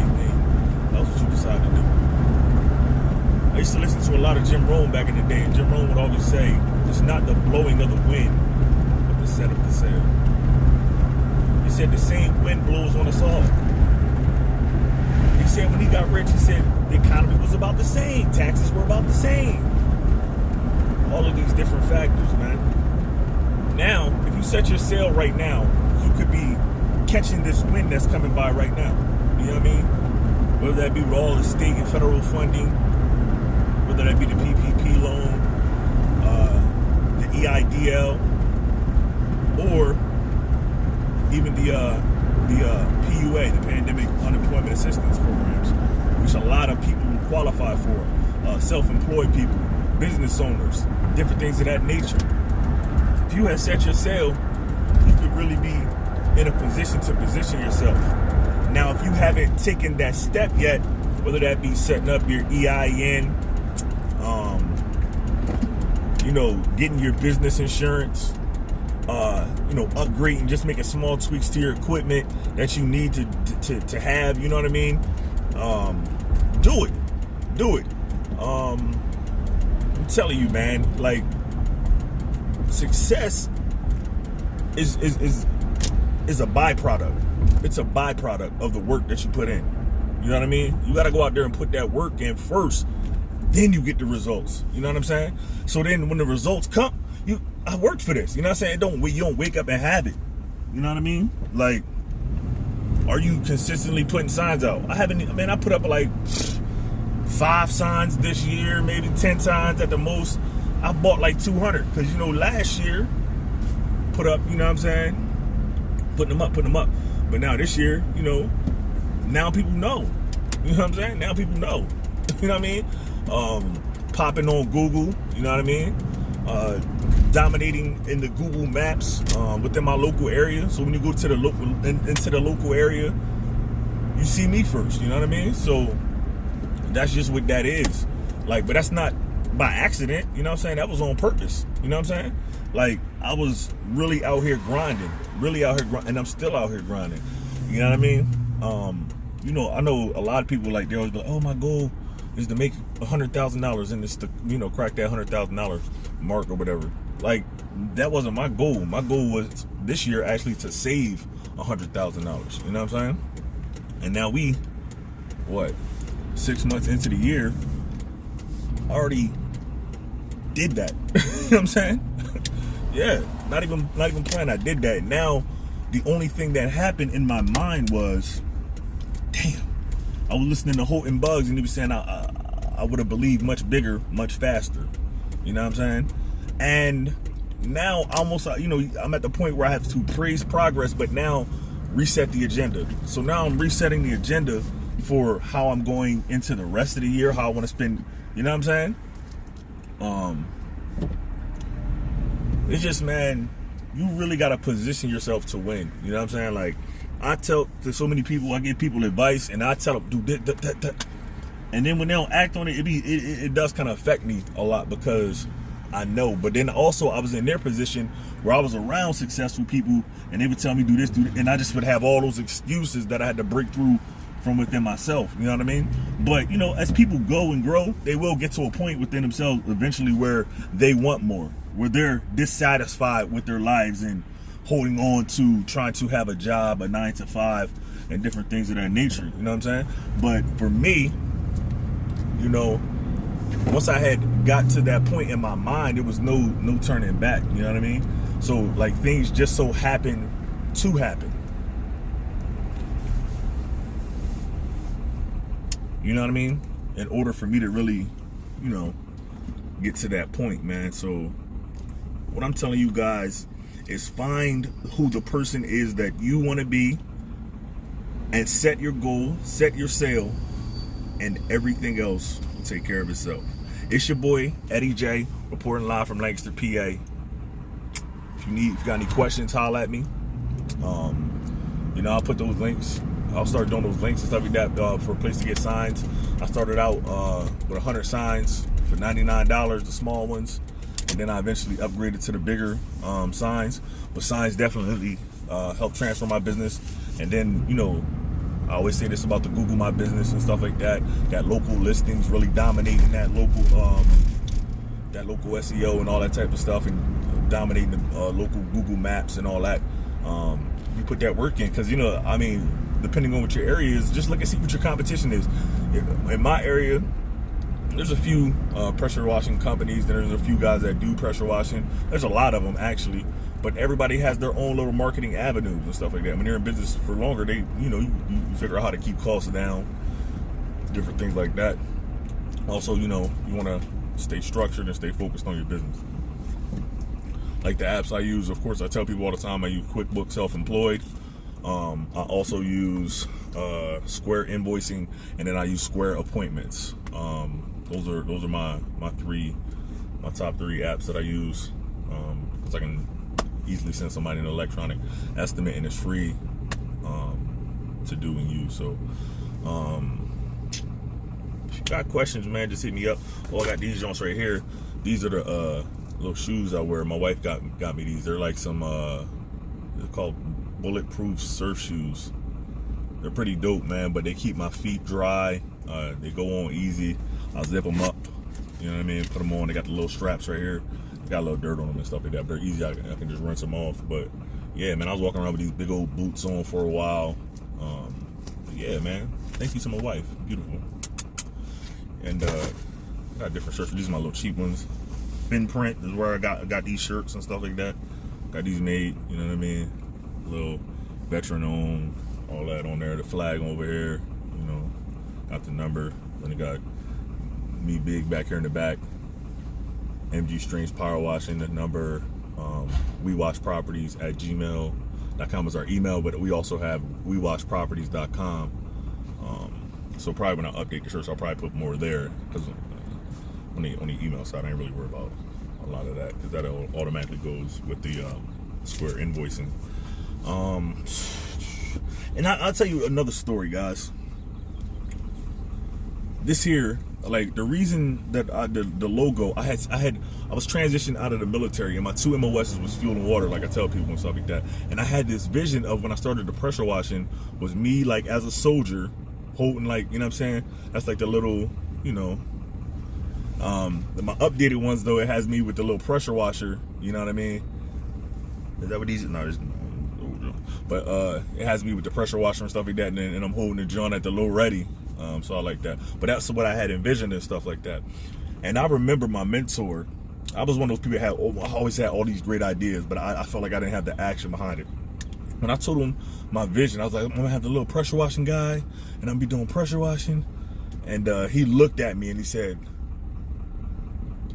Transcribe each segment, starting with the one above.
anything. That's what you decide to do. I used to listen to a lot of Jim Rohn back in the day, and Jim Rohn would always say, it's not the blowing of the wind, but the set of the sail. He said the same wind blows on us all. He said when he got rich, he said the economy was about the same. Taxes were about the same. All of these different factors, man. Now, if you set your sail right now, you could be catching this wind that's coming by right now. You know what I mean? Whether that be with all the state and federal funding, whether that be the PPP loan, the EIDL, or even the PUA, the Pandemic Unemployment Assistance Programs, which a lot of people qualify for, self-employed people, business owners, different things of that nature. If you had set your sail, you could really be in a position to position yourself. Now, if you haven't taken that step yet, whether that be setting up your EIN, getting your business insurance, upgrading, just making small tweaks to your equipment that you need to have, you know what I mean? Do it. I'm telling you, man, like, success is a byproduct. It's a byproduct of the work that you put in. You know what I mean? You got to go out there and put that work in first, then you get the results. You know what I'm saying? So then when the results come, I worked for this. You know what I'm saying? You don't wake up and have it. You know what I mean? Like, are you consistently putting signs out? I put up like 5 signs this year, maybe 10 signs at the most. I bought like 200 because, last year, put up, you know what I'm saying? Putting them up. But now this year, now people know. You know what I'm saying? Now people know. You know what I mean? Popping on Google, you know what I mean? Dominating in the Google Maps within my local area. So when you go to the into the local area, you see me first. You know what I mean? So that's just what that is. Like, but that's not by accident. You know what I'm saying? That was on purpose. You know what I'm saying? Like, I was really out here grinding, and I'm still out here grinding. You know what I mean? I know a lot of people, like, they always be like, oh, my goal is to make $100,000 and it's to, crack that $100,000 mark or whatever. Like, that wasn't my goal. My goal was this year actually to save $100,000. You know what I'm saying? And now 6 months into the year, I already did that. You know what I'm saying? Yeah, not even playing. I did that. Now, the only thing that happened in my mind was, damn, I was listening to Houghton Bugs and he was saying I would have believed much bigger, much faster. You know what I'm saying? And now almost, I'm at the point where I have to praise progress, but now reset the agenda. So now I'm resetting the agenda for how I'm going into the rest of the year, how I want to spend, you know what I'm saying? It's just, man, you really got to position yourself to win. You know what I'm saying? Like, I tell to so many people, I give people advice, and I tell them, do that. And then when they don't act on it, it does kind of affect me a lot because I know. But then also, I was in their position where I was around successful people, and they would tell me, do this, and I just would have all those excuses that I had to break through from within myself. You know what I mean? But, as people go and grow, they will get to a point within themselves eventually where they want more, where they're dissatisfied with their lives and holding on to trying to have a job, a 9 to 5, and different things of that nature. You know what I'm saying? But for me, once I had got to that point in my mind, there was no turning back. You know what I mean? So, like, things just so happen to happen. You know what I mean? In order for me to really, get to that point, man. So what I'm telling you guys is find who the person is that you want to be and set your goal, set your sail, and everything else will take care of itself. It's your boy, Eddie J, reporting live from Lancaster, PA. If you got any questions, holla at me. I'll put those links. I'll start doing those links and stuff like that for a place to get signs. I started out with 100 signs for $99, the small ones, and then I eventually upgraded to the bigger signs. But signs definitely help transfer my business. And then, I always say this about the Google My Business and stuff like that. That local listings really dominating that local SEO and all that type of stuff, and dominating the local Google Maps and all that. You put that work in, because, you know, I mean, depending on what your area is, just look and see what your competition is. In my area, there's a few pressure washing companies. There's a few guys that do pressure washing. There's a lot of them, actually. But everybody has their own little marketing avenues and stuff like that. When they're in business for longer, they, you know, you figure out how to keep costs down, different things like that. Also, you know, you want to stay structured and stay focused on your business. Like the apps I use, of course, I tell people all the time, I use QuickBooks Self-Employed. I also use Square Invoicing, and then I use Square Appointments. Those are my top three apps that I use, because I can easily send somebody an electronic estimate, and it's free to do and use. So if you got questions, man, just hit me up. Oh, I got these joints right here. These are the little shoes I wear. My wife got me these. They're like some they're called bulletproof surf shoes. They're pretty dope, man, but they keep my feet dry. They go on easy. I zip them up, you know what I mean, put them on. They got the little straps right here. Got a little dirt on them and stuff like that, but they're easy. I can just rinse them off. But yeah, man, I was walking around with these big old boots on for a while. Yeah, man, thank you to my wife. Beautiful. And got different shirts. These are my little cheap ones. Fin Print is where I got these shirts and stuff like that. Got these made, you know what I mean, little veteran owned, all that on there. The flag over here, you know, got the number. Then it got me big back here in the back. MG Strings Power Washing, the number. WeWashProperties@gmail.com is our email, but we also have WeWashProperties.com. So probably when I update the shirts, I'll probably put more there, because on the email side, I ain't really worried about a lot of that, because that automatically goes with the Square Invoicing. And I'll tell you another story, guys. This here, like, the reason that the logo, I was transitioning out of the military, and my 2 MOSs was fuel and water, like I tell people and stuff like that. And I had this vision of, when I started the pressure washing, was me, like, as a soldier, holding, like, you know what I'm saying? That's like the little, you know, my updated ones, though, it has me with the little pressure washer, you know what I mean? Is that what these? No, this, but it has me with the pressure washer and stuff like that, and I'm holding the joint at the low ready. So I like that. But that's what I had envisioned and stuff like that. And I remember my mentor. I was one of those people that I always had all these great ideas, but I felt like I didn't have the action behind it. When I told him my vision, I was like, I'm gonna have the little pressure washing guy, and I'm gonna be doing pressure washing. And he looked at me and he said,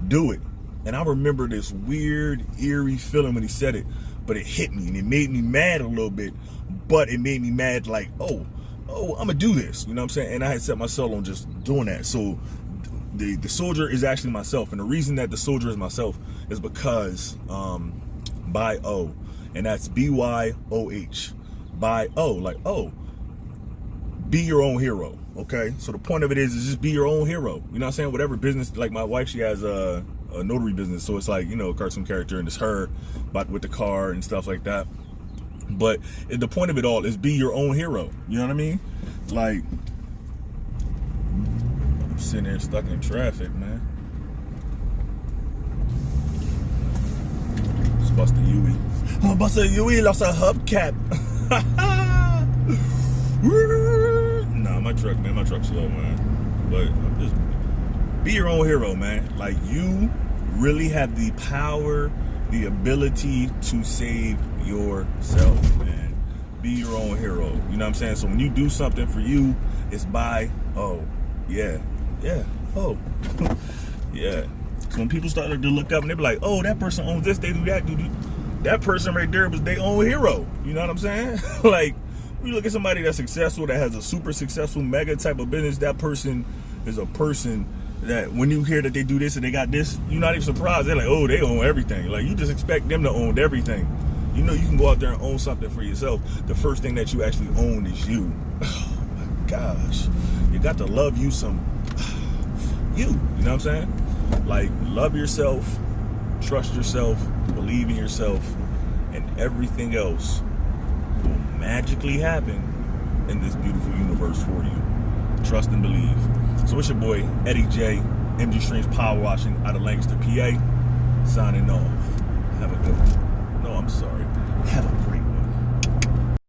do it. And I remember this weird, eerie feeling when he said it, but it hit me and it made me mad a little bit, but it made me mad like, oh, I'm gonna do this, you know what I'm saying? And I had set myself on just doing that. So the soldier is actually myself, and the reason that the soldier is myself is because by O, and that's BYOH, by O, like, oh, be your own hero. Okay, so the point of it is just be your own hero. You know what I'm saying? Whatever business, like my wife, she has a notary business, so it's like, you know, a cartoon character, and it's her, but with the car and stuff like that. But the point of it all is be your own hero. You know what I mean? Like, I'm sitting here stuck in traffic, man. It's Buster Huey. Oh, Buster Huey lost a hubcap. Nah, my truck, man. My truck's slow, man. But I'm just, be your own hero, man. Like, you really have the power, the ability to save yourself, man. Be your own hero. You know what I'm saying? So when you do something for you, it's by, oh, yeah, oh, yeah. So when people start to look up and they be like, oh, that person owns this, they do that, that person right there was their own hero. You know what I'm saying? Like, when you look at somebody that's successful, that has a super successful mega type of business, that person is a person that when you hear that they do this and they got this, you're not even surprised. They're like, oh, they own everything. Like, you just expect them to own everything. You know, you can go out there and own something for yourself. The first thing that you actually own is you. Oh my gosh. You got to love you some you. You know what I'm saying? Like, love yourself, trust yourself, believe in yourself, and everything else will magically happen in this beautiful universe for you. Trust and believe. So it's your boy, Eddie J, MG Streams Power Washing out of Lancaster, PA, signing off. Have a good one. No, I'm sorry. Have a